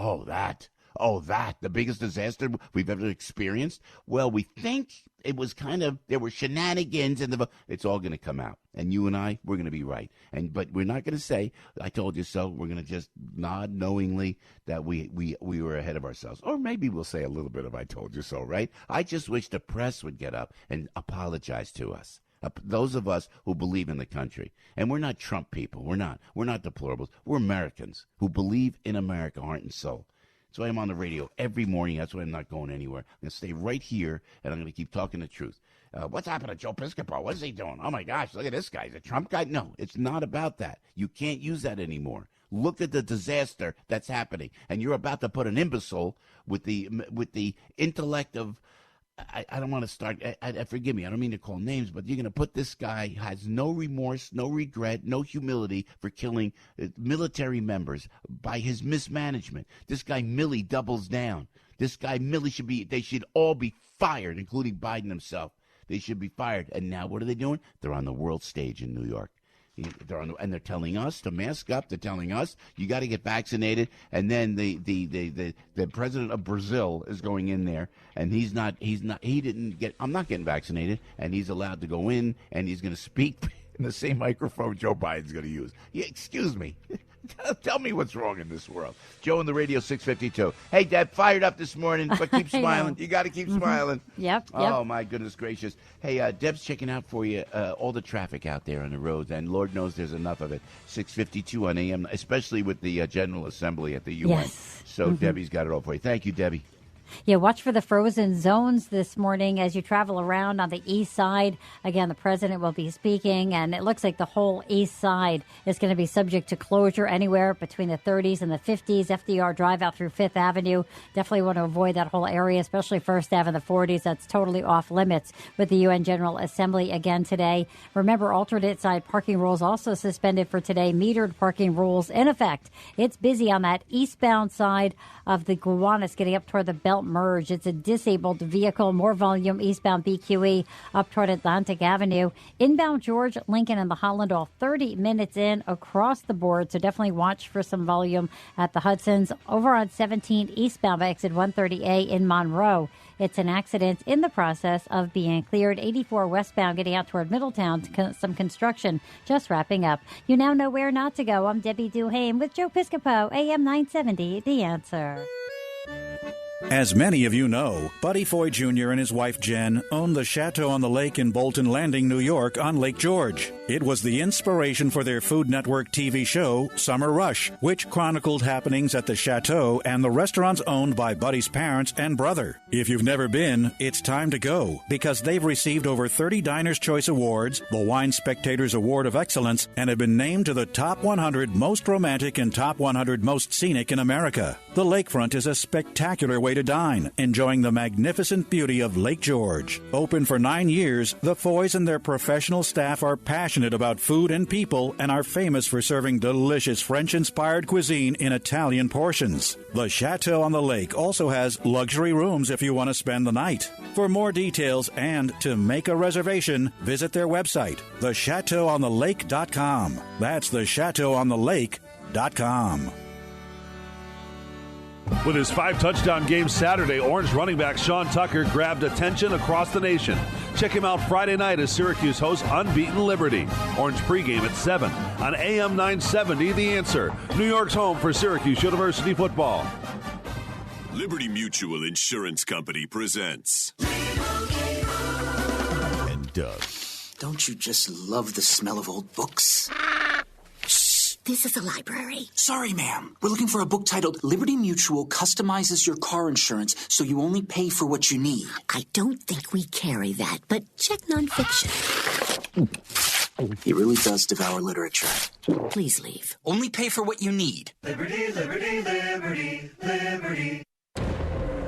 Oh, the biggest disaster we've ever experienced? Well, we think it was there were shenanigans, and it's all going to come out. And you and I, we're going to be right. But we're not going to say, I told you so. We're going to just nod knowingly that we were ahead of ourselves. Or maybe we'll say a little bit of I told you so, right? I just wish the press would get up and apologize to us. Those of us who believe in the country. And we're not Trump people. We're not deplorables. We're Americans who believe in America, heart and soul. That's why I'm on the radio every morning. That's why I'm not going anywhere. I'm going to stay right here, and I'm going to keep talking the truth. What's happened to Joe Piscopo? What is he doing? Oh, my gosh, look at this guy. He's a Trump guy? No, it's not about that. You can't use that anymore. Look at the disaster that's happening. And you're about to put an imbecile with the intellect of, I don't want to start, forgive me, I don't mean to call names, but you're going to put this guy who has no remorse, no regret, no humility for killing military members by his mismanagement. This guy Milley doubles down. This guy Milley they should all be fired, including Biden himself. They should be fired. And now what are they doing? They're on the world stage in New York. And they're telling us to mask up. They're telling us you got to get vaccinated. And then the president of Brazil is going in there, and I'm not getting vaccinated, and he's allowed to go in, and he's going to speak in the same microphone Joe Biden's going to use. Yeah, excuse me. Tell me what's wrong in this world. Joe on the radio 652. Hey, Deb, fired up this morning, but keep smiling. You got to keep smiling. Yep. Oh, my goodness gracious. Hey, Deb's checking out for you all the traffic out there on the roads, and Lord knows there's enough of it. 652 on AM, especially with the General Assembly at the UN. Yes. So Debbie's got it all for you. Thank you, Debbie. Yeah, watch for the frozen zones this morning as you travel around on the east side. Again, the president will be speaking, and it looks like the whole east side is going to be subject to closure anywhere between the 30s and the 50s. FDR Drive out through 5th Avenue. Definitely want to avoid that whole area, especially First Ave in the 40s. That's totally off limits with the UN General Assembly again today. Remember, alternate side parking rules also suspended for today. Metered parking rules in effect. It's busy on that eastbound side of the Gowanus getting up toward the Belt seatbelt merge. It's a disabled vehicle. More volume eastbound BQE up toward Atlantic Avenue. Inbound George, Lincoln, and the Holland all 30 minutes in across the board. So definitely watch for some volume at the Hudson's. Over on 17 eastbound by exit 130A in Monroe. It's an accident in the process of being cleared. 84 westbound getting out toward Middletown. Some construction just wrapping up. You now know where not to go. I'm Debbie Duhame with Joe Piscopo, AM 970, The Answer. As many of you know, Buddy Foy Jr. and his wife Jen own the Chateau on the Lake in Bolton Landing, New York on Lake George. It was the inspiration for their Food Network TV show, Summer Rush, which chronicled happenings at the Chateau and the restaurants owned by Buddy's parents and brother. If you've never been, it's time to go, because they've received over 30 Diners' Choice Awards, the Wine Spectator's Award of Excellence, and have been named to the Top 100 Most Romantic and Top 100 Most Scenic in America. The lakefront is a spectacular way to dine, enjoying the magnificent beauty of Lake George. Open for 9 years, the Foys and their professional staff are passionate about food and people and are famous for serving delicious French-inspired cuisine in Italian portions. The Chateau on the Lake also has luxury rooms if you want to spend the night. For more details and to make a reservation, visit their website, thechateauonthelake.com. That's thechateauonthelake.com. With his 5-touchdown game Saturday, Orange running back Sean Tucker grabbed attention across the nation. Check him out Friday night as Syracuse hosts unbeaten Liberty. Orange pregame at 7 on AM 970, The Answer. New York's home for Syracuse University football. Liberty Mutual Insurance Company presents. And Doug. Don't you just love the smell of old books? This is a library. Sorry, ma'am. We're looking for a book titled Liberty Mutual Customizes Your Car Insurance so you only pay for what you need. I don't think we carry that, but check nonfiction. He really does devour literature. Please leave. Only pay for what you need. Liberty, liberty, liberty, liberty.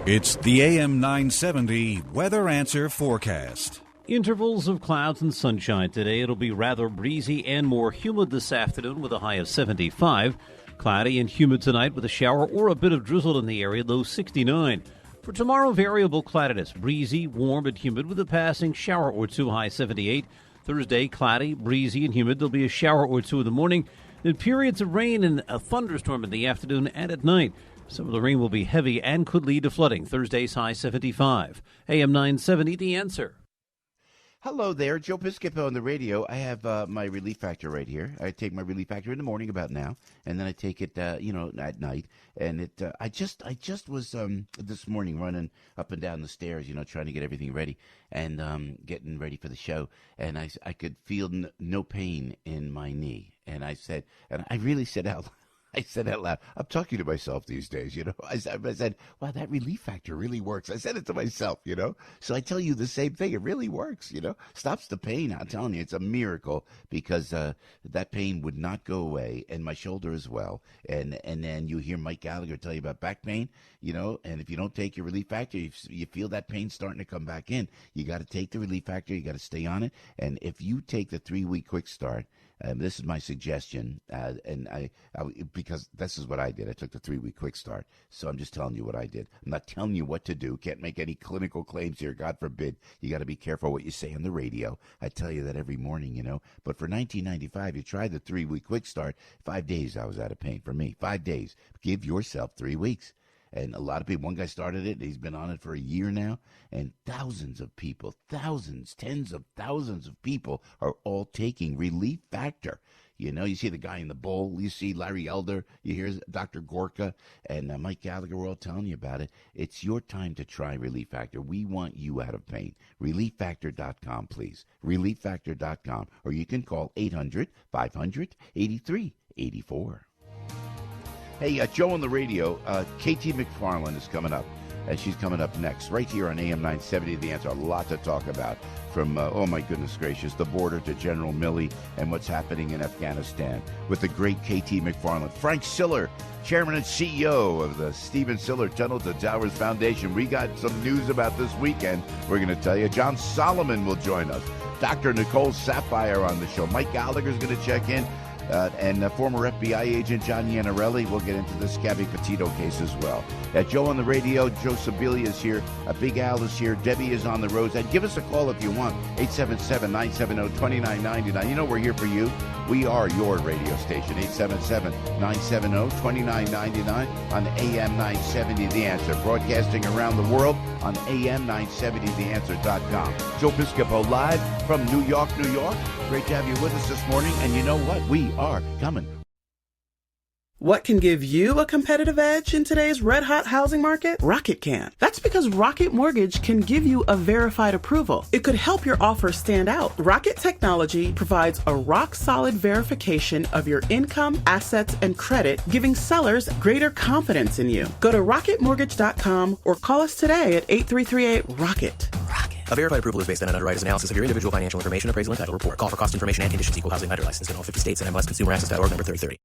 It's the AM 970 Weather Answer Forecast. Intervals of clouds and sunshine today. It'll be rather breezy and more humid this afternoon with a high of 75. Cloudy and humid tonight with a shower or a bit of drizzle in the area, low 69. For tomorrow, variable cloudiness, breezy, warm, and humid with a passing shower or two, high 78. Thursday, cloudy, breezy, and humid. There'll be a shower or two in the morning, then periods of rain and a thunderstorm in the afternoon and at night. Some of the rain will be heavy and could lead to flooding. Thursday's high 75. AM 970, The Answer. Hello there, Joe Piscopo on the radio. I have my Relief Factor right here. I take my Relief Factor in the morning about now, and then I take it, at night. And it, I just was this morning running up and down the stairs, trying to get everything ready and getting ready for the show. And I could feel no pain in my knee, and I really said out loud. I said out loud, I'm talking to myself these days, I said, wow, that Relief Factor really works. I said it to myself, So I tell you the same thing. It really works, Stops the pain. I'm telling you, it's a miracle because that pain would not go away, and my shoulder as well. And then you hear Mike Gallagher tell you about back pain, and if you don't take your Relief Factor, you feel that pain starting to come back in. You got to take the Relief Factor. You got to stay on it. And if you take the 3-week quick start, this is my suggestion, and I because this is what I did. I took the 3-week quick start, so I'm just telling you what I did. I'm not telling you what to do. Can't make any clinical claims here. God forbid. You got to be careful what you say on the radio. I tell you that every morning, But for $19.95, you try the 3-week quick start. 5 days I was out of pain for me. 5 days. Give yourself 3 weeks. And a lot of people, one guy started it, he's been on it for a year now, and thousands of people, tens of thousands of people are all taking Relief Factor. You see the guy in the bowl, you see Larry Elder, you hear Dr. Gorka, and Mike Gallagher, we're all telling you about it. It's your time to try Relief Factor. We want you out of pain. ReliefFactor.com, please. ReliefFactor.com, or you can call 800-500-8384. Hey, Joe on the radio, KT McFarland is coming up, and she's coming up next, right here on AM 970, The Answer. A lot to talk about, from, oh my goodness gracious, the border to General Milley and what's happening in Afghanistan with the great KT McFarland. Frank Siller, Chairman and CEO of the Stephen Siller Tunnel to Towers Foundation. We got some news about this weekend we're going to tell you. John Solomon will join us. Dr. Nicole Sapphire on the show. Mike Gallagher's going to check in. and former FBI agent John Iannarelli. We'll get into the Scabby Petito case as well. Joe on the radio, Joe Sibilia is here, Big Al is here, Debbie is on the roads. And give us a call if you want, 877-970-2999. You know we're here for you. We are your radio station, 877-970-2999 on AM 970 The Answer, broadcasting around the world on AM970theanswer.com. Joe Piscopo live from New York, New York. Great to have you with us this morning. And you know what? We are coming. What can give you a competitive edge in today's red-hot housing market? Rocket can. That's because Rocket Mortgage can give you a verified approval. It could help your offer stand out. Rocket Technology provides a rock-solid verification of your income, assets, and credit, giving sellers greater confidence in you. Go to rocketmortgage.com or call us today at 8338-ROCKET. A verified approval is based on an underwriter's analysis of your individual financial information, appraisal, and title report. Call for cost information and conditions. Equal housing lender license in all 50 states and MLS ConsumerAccess.org number 3030.